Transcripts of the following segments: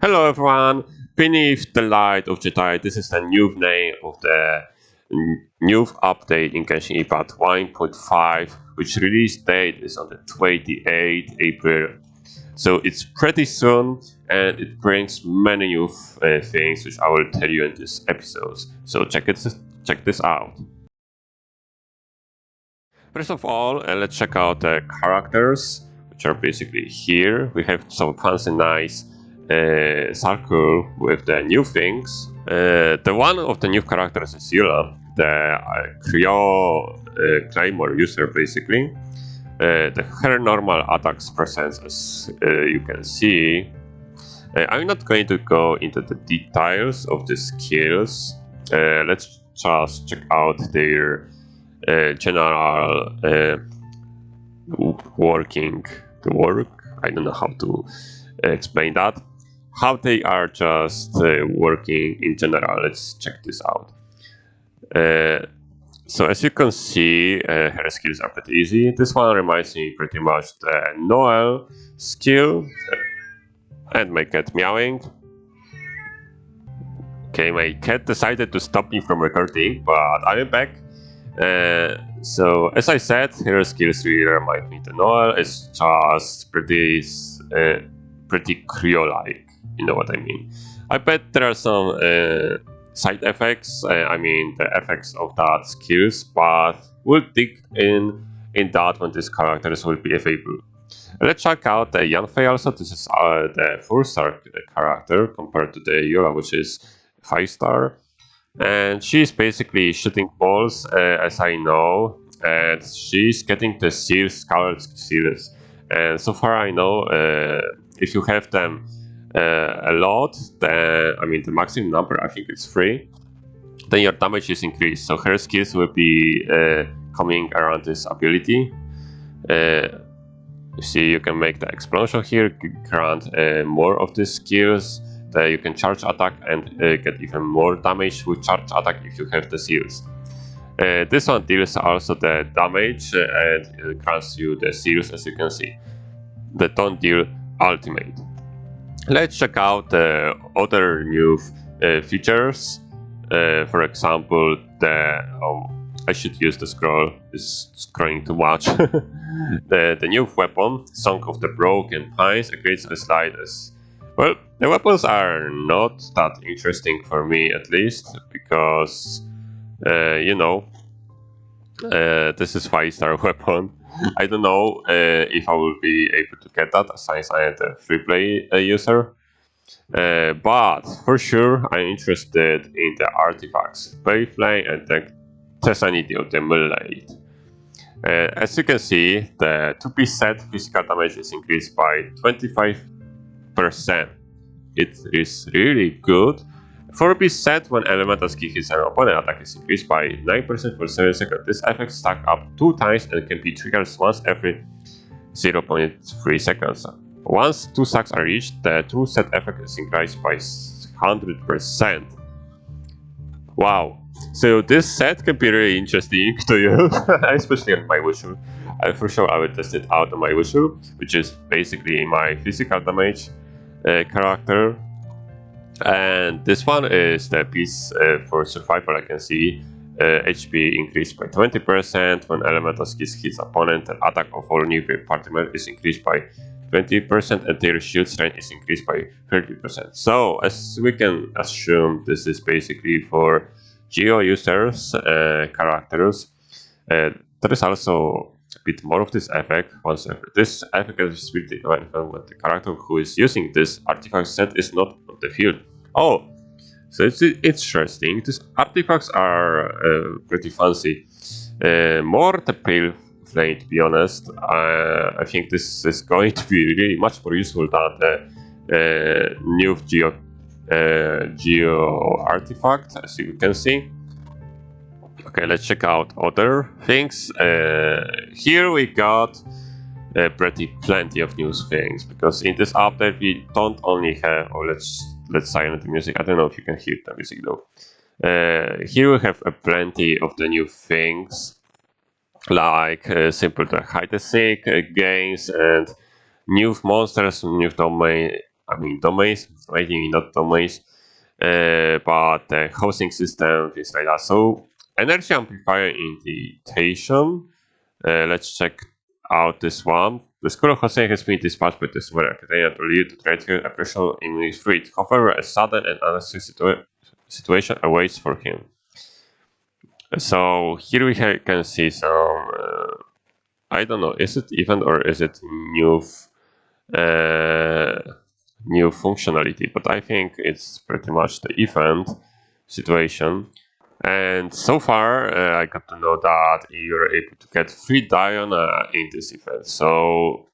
Hello everyone! Beneath the light of Jedi, this is the new name of the new update in Genshin Teapot 1.5, which release date is on the 28th April. So it's pretty soon, and it brings many new things which I will tell you in this episode. So check this out. First of all, let's check out the characters, which are basically here. We have some fancy nice circle with the new things. The one of the new characters is Yula, the Claymore user basically. Her normal attacks presents as you can see. I'm not going to go into the details of the skills. Let's just check out their general working the work. I don't know how to explain that. How they are just working in general. Let's check this out. So as you can see, her skills are pretty easy. This one reminds me pretty much the Noel skill. And my cat meowing. Okay, my cat decided to stop me from recording, but I am back. So as I said, her skills really remind me of Noel. It's just pretty Creo-like. You know what I mean. I bet there are some side effects. I mean the effects of that skills, but we'll dig in that when these characters will be available. Let's check out the Yanfei also. This is the 4-star character compared to the Yola, which is 5-star. And she's basically shooting balls, as I know, and she's getting the seals, colored seals. And so far I know, if you have them a lot, then, I mean the maximum number, I think it's 3, then your damage is increased. So her skills will be coming around this ability. You see, you can make the explosion here, grant more of these skills. You can charge attack and get even more damage with charge attack if you have the seals. This one deals also the damage and grants you the seals, as you can see. The don't deal ultimate. Let's check out the other new features. For example, I should use the scroll. It's scrolling too much. the new weapon, Song of the Broken Pines, upgrades the sliders. Well, the weapons are not that interesting for me, at least, because this is 5-star weapon. I don't know if I will be able to get that since I am a free play user. But for sure, I'm interested in the artifacts, Bayflame and the Tessanity of the Moonlight. As you can see, the 2-piece set physical damage is increased by 25%. It is really good. 4-piece set, when elemental skill hits an opponent, attack is increased by 9% for 7 seconds. This effect stack up 2 times and can be triggered once every 0.3 seconds. Once 2 stacks are reached, the true set effect is increased by 100%. Wow. So this set can be really interesting to you, especially on my Wushu. For sure I will test it out on my Wushu, which is basically my physical damage character. And this one is the piece for survival. I can see HP increased by 20% when elemental skills hits opponent, and attack of all new party members is increased by 20% and their shield strength is increased by 30%. So as we can assume, this is basically for Geo users characters. There is also a bit more of this effect. This effect is really when the character who is using this artifact set is not on the field. Oh, so it's interesting. These artifacts are pretty fancy. More the pale flame, to be honest. I think this is going to be really much more useful than the new Geo artifact, as you can see. Okay, let's check out other things. Here we got plenty of new things, because in this update we don't only have. Oh, let's silence the music. I don't know if you can hear the music though. Here we have plenty of the new things, like simple hide and seek games and new monsters, new domain I mean domains, maybe not domains, but the hosting system, things like that. So energy amplifier invitation. Let's check out this one. The school of hosting has been dispatched by the Super Academia to lead to trade here operational in fleet. However, a sudden and unexpected situation awaits for him. So here we can see some. I don't know. Is it event or is it uh, new functionality? But I think it's pretty much the event situation. And so far, I got to know that you're able to get free Diana in this event. So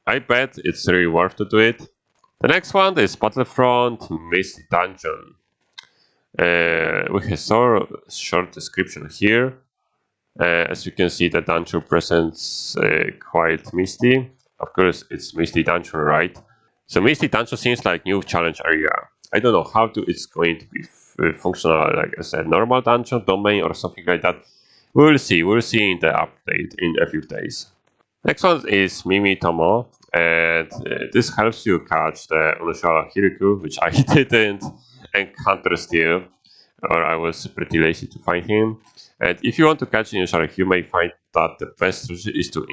I bet it's really worth to do it. The next one is Battlefront Misty Dungeon. We have a short description here. As you can see, the dungeon presents quite misty. Of course, it's Misty Dungeon, right? So Misty Dungeon seems like new challenge area. I don't know how it's going to be functional, like as a normal dungeon, domain, or something like that. We'll see. We'll see in the update in a few days. Next one is Mimi Tomo, and this helps you catch the unusual Hiriku, which I didn't encounter still, or I was pretty lazy to find him. And if you want to catch unusual, you may find that the best strategy is to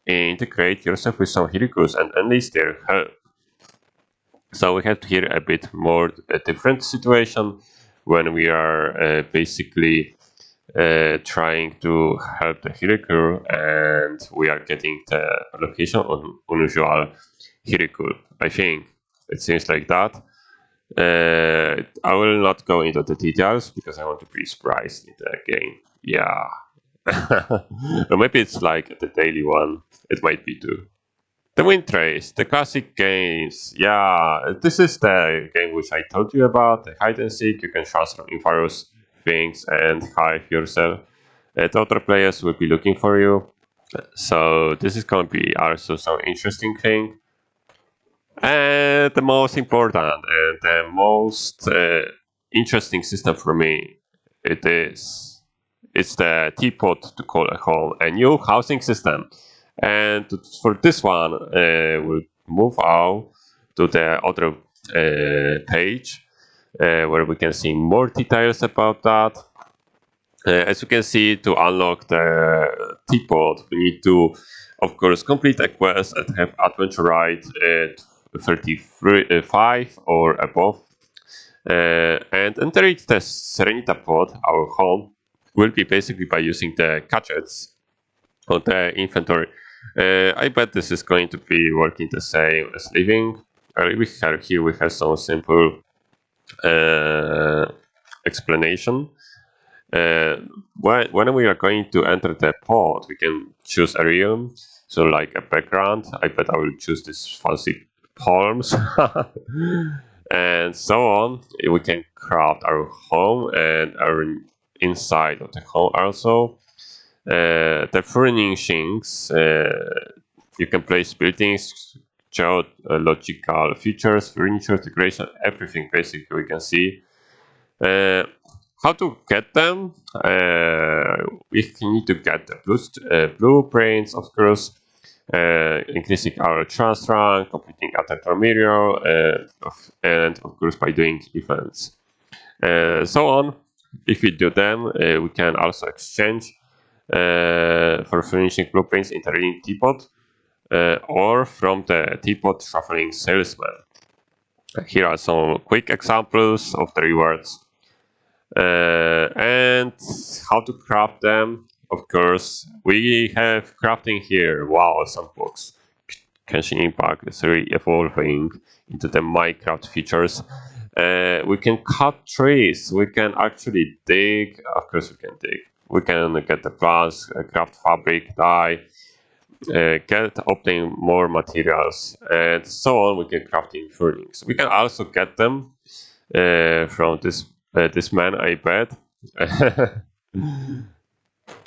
integrate yourself with some Hirikus and enlist their help. So we have here a bit more a different situation when we are basically trying to help the Hiriku, and we are getting the location on unusual Hiriku. I think it seems like that. I will not go into the details because I want to be surprised in the game. Yeah. Or maybe it's like the daily one. It might be too. The Wind Trace, the classic games. Yeah, this is the game which I told you about. The hide and seek. You can transform in various things and hide yourself. The other players will be looking for you. So this is going to be also some interesting thing. And the most important and the most interesting system for me, it's the Teapot to call a home, a new housing system. And for this one, we'll move out to the other page where we can see more details about that. As you can see, to unlock the teapot, we need to, of course, complete a quest and have adventure ride at 35 or above. And entering the Serenita pod, our home, will be basically by using the gadgets on the inventory. I bet this is going to be working the same as living. Here we have some simple explanation. When we are going to enter the pod, we can choose a realm. So like a background, I bet I will choose this fancy palms. And so on. We can craft our home and our inside of the home also. The furnishings, you can place buildings, geological features, furniture, decoration, everything basically we can see. How to get them? We need to get the blueprints, of course, increasing our trust rank, completing attack mirror, and of course by doing events. So on. If we do them, we can also exchange for finishing blueprints in the reading teapot or from the teapot traveling salesman. Here are some quick examples of the rewards. And how to craft them. Of course, we have crafting here. Wow, some books. Genshin Impact is really evolving into the Minecraft features. We can cut trees. We can actually dig. Of course, we can dig. We can get the plants, craft fabric, dye, obtain more materials, and so on. We can craft in furnishings. We can also get them from this man, I bet.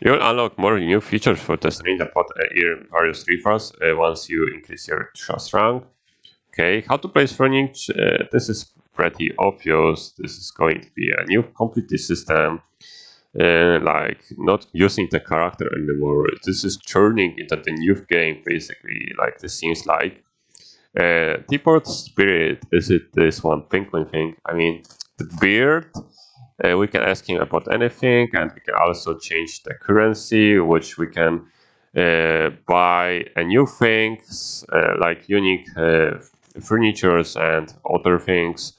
You'll unlock more new features for the Serenita pod in various rivers once you increase your trust rank. Okay, how to place furniture? This is pretty obvious. This is going to be a new complete system. Like not using the character anymore. This is turning into the new game basically. Like this seems like. Teapot spirit, is it this one penguin thing? I mean, the beard. We can ask him about anything, and we can also change the currency, which we can buy new things like unique furnitures and other things.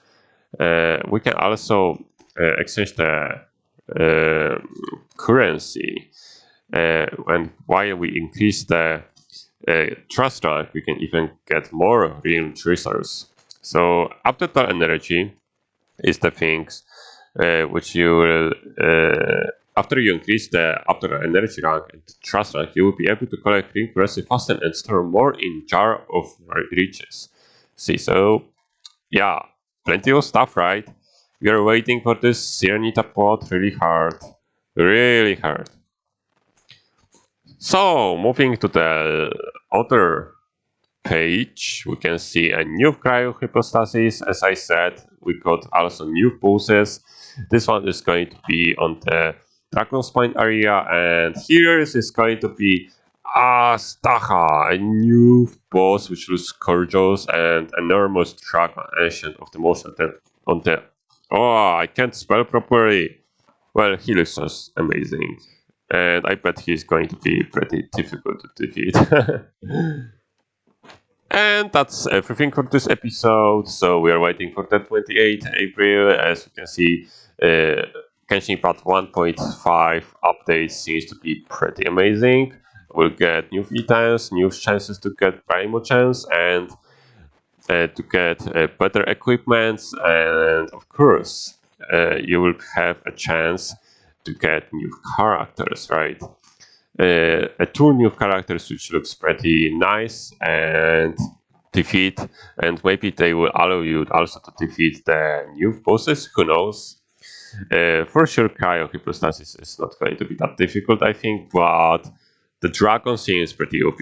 We can also exchange the uh, currency, and while we increase the trust rank, we can even get more real resources. So after the energy is the things which you will after you increase the after energy rank and trust rank, you will be able to collect green currency faster and store more in jar of riches. See, so yeah, plenty of stuff, right? We are waiting for this Serenita pot really hard, really hard. So moving to the other page, we can see a new cryo hypostasis. As I said, we got also new poses. This one is going to be on the Dragon Spine area, and here is going to be Stacha, a new boss which looks gorgeous and enormous dragon, ancient of the most on the. Oh, I can't spell properly. Well, he looks just amazing, and I bet he's going to be pretty difficult to defeat. And that's everything for this episode. So we are waiting for the 28th April. As you can see, Genshin Part 1.5 update seems to be pretty amazing. We'll get new items, new chances to get Primo chance, and to get better equipment. And of course, you will have a chance to get new characters, right? Two new characters which looks pretty nice and defeat, and maybe they will allow you also to defeat the new bosses, who knows. For sure cryo hypostasis is not going to be that difficult, I think, but the dragon seems pretty OP.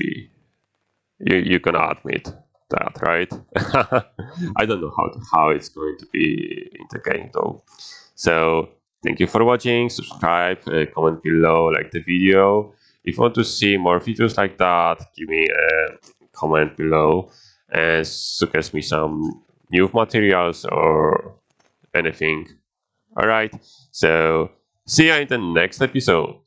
You can admit that, right? I don't know how it's going to be in the game though. So thank you for watching, subscribe, comment below, like the video. If you want to see more videos like that, give me a comment below and suggest me some new materials or anything. Alright, so see you in the next episode.